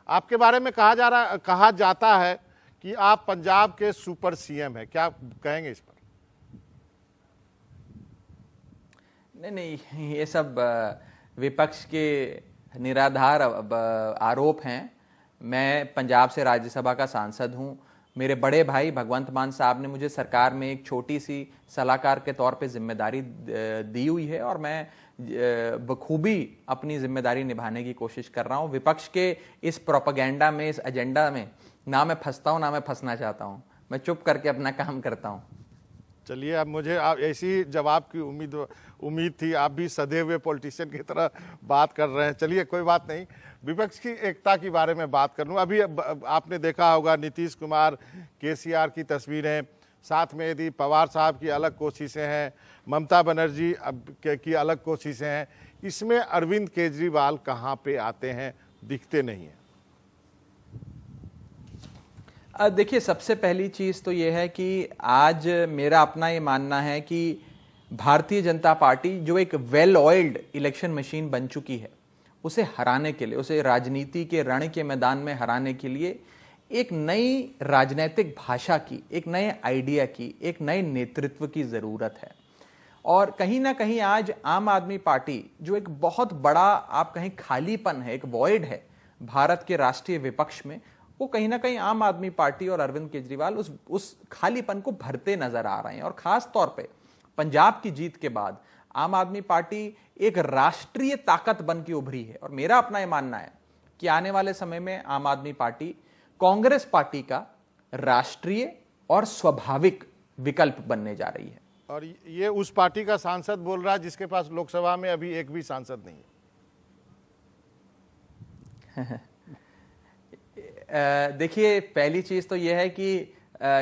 आपके बारे में कहा जाता है कि आप पंजाब के सुपर सीएम हैं, क्या कहेंगे इस पर? नहीं, ये सब विपक्ष के निराधार आरोप हैं। मैं पंजाब से राज्यसभा का सांसद हूं। मेरे बड़े भाई भगवंत मान साहब ने मुझे सरकार में एक छोटी सी सलाहकार के तौर पे जिम्मेदारी दी हुई है और मैं बखूबी अपनी जिम्मेदारी निभाने की कोशिश कर रहा हूं। विपक्ष के इस प्रोपेगेंडा में, इस एजेंडा में ना मैं फंसता हूं, ना मैं फंसना चाहता हूं। मैं चुप करके अपना काम करता हूं। चलिए, अब मुझे ऐसी जवाब की उम्मीद थी। आप भी सधे हुए पॉलिटिशियन की तरह बात कर रहे हैं। चलिए, कोई बात नहीं। विपक्ष की एकता के बारे में बात कर लूँ। अभी आपने देखा होगा नीतीश कुमार, केसीआर की तस्वीरें, साथ में यदि पवार साहब की अलग कोशिशें हैं, ममता बनर्जी की अलग कोशिशें हैं, इसमें अरविंद केजरीवाल कहाँ पे आते हैं? दिखते नहीं हैं। देखिए, सबसे पहली चीज तो यह है कि आज मेरा अपना ये मानना है कि भारतीय जनता पार्टी जो एक वेल ऑयल्ड इलेक्शन मशीन बन चुकी है, उसे हराने के लिए, उसे राजनीति के रण के मैदान में हराने के लिए एक नई राजनीतिक भाषा की, एक नए आइडिया की, एक नए नेतृत्व की जरूरत है। और कहीं ना कहीं आज आम आदमी पार्टी जो एक बहुत बड़ा, आप कहीं खालीपन है, एक वॉइड है भारत के राष्ट्रीय विपक्ष में, वो कहीं ना कहीं आम आदमी पार्टी और अरविंद केजरीवाल उस खालीपन को भरते नजर आ रहे हैं। और खास तौर पे पंजाब की जीत के बाद आम आदमी पार्टी एक राष्ट्रीय ताकत बन के उभरी है। और मेरा अपना यह मानना है कि आने वाले समय में आम आदमी पार्टी कांग्रेस पार्टी का राष्ट्रीय और स्वाभाविक विकल्प बनने जा रही है। और ये उस पार्टी का सांसद बोल रहा है जिसके पास लोकसभा में अभी एक भी सांसद नहीं है। देखिए, पहली चीज तो यह है कि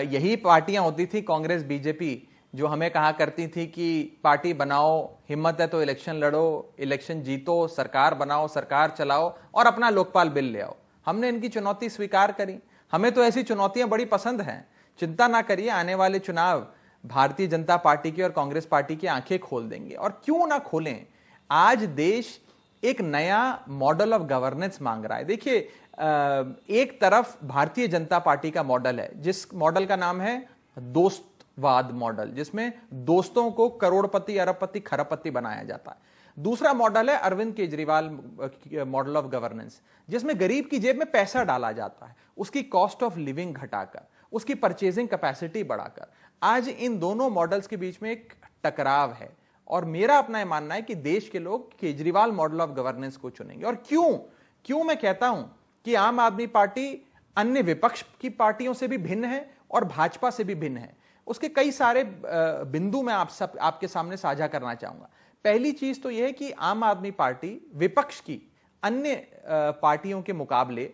यही पार्टियां होती थी, कांग्रेस, बीजेपी, जो हमें कहा करती थी कि पार्टी बनाओ, हिम्मत है तो इलेक्शन लड़ो, इलेक्शन जीतो, सरकार बनाओ, सरकार चलाओ और अपना लोकपाल बिल ले आओ। हमने इनकी चुनौती स्वीकार करी। हमें तो ऐसी चुनौतियां बड़ी पसंद हैं। चिंता ना करिए, आने वाले चुनाव भारतीय जनता पार्टी की और कांग्रेस पार्टी की आंखें खोल देंगे। और क्यों ना खोलें, आज देश एक नया मॉडल ऑफ गवर्नेंस मांग रहा है। देखिए, एक तरफ भारतीय जनता पार्टी का मॉडल है, जिस मॉडल का नाम है दोस्तवाद मॉडल, जिसमें दोस्तों को करोड़पति, अरबपति, खरबपति बनाया जाता है। दूसरा मॉडल है Arvind Kejriwal model of governance, जिसमें गरीब की जेब में पैसा डाला जाता है, उसकी कॉस्ट ऑफ लिविंग घटाकर, उसकी परचेजिंग कैपेसिटी बढ़ाकर। आज इन दोनों मॉडल्स के बीच में एक टकराव है और मेरा अपना यह मानना है कि देश के लोग केजरीवाल मॉडल ऑफ गवर्नेंस को चुनेंगे। और क्यों मैं कहता हूं कि आम आदमी पार्टी अन्य विपक्ष की पार्टियों से भी भिन्न है और भाजपा से भी भिन्न है, उसके कई सारे बिंदु मैं आपके सामने साझा करना चाहूंगा। पहली चीज तो यह है कि आम आदमी पार्टी विपक्ष की अन्य पार्टियों के मुकाबले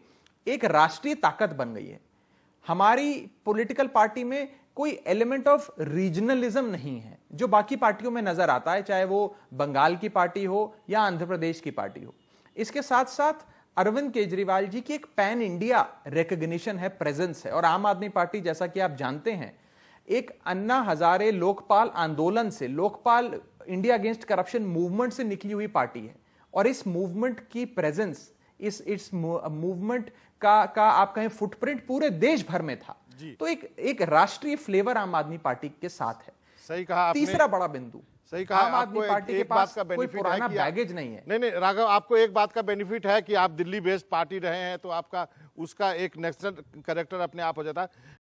एक राष्ट्रीय ताकत बन गई है। हमारी पॉलिटिकल पार्टी में कोई एलिमेंट ऑफ रीजनलिज्म नहीं है जो बाकी पार्टियों में नजर आता है, चाहे वो बंगाल की पार्टी हो या आंध्र प्रदेश की पार्टी हो। इसके साथ साथ अरविंद केजरीवाल जी की एक पैन इंडिया रिकॉग्निशन है, प्रेजेंस है। और आम आदमी पार्टी, जैसा कि आप जानते हैं, एक अन्ना हजारे लोकपाल आंदोलन से, Lokpal India against corruption movement से निकली हुई पार्टी है। और इस मूवमेंट की प्रेजेंस, इस मूवमेंट का आप कहें फुटप्रिंट पूरे देश भर में था। तो एक राष्ट्रीय फ्लेवर आम आदमी पार्टी के साथ है। सही कहा आपने। तीसरा बड़ा बिंदु, सही कहा, आम आदमी पार्टी के पास कोई पुराना बैगेज नहीं है। नहीं, राघव, आपको एक बात का बेनिफिट है कि आप दिल्ली बेस्ड पार्टी रहे हैं, तो आपका उसका एक नेशनल कैरेक्टर अपने आप हो जाता है।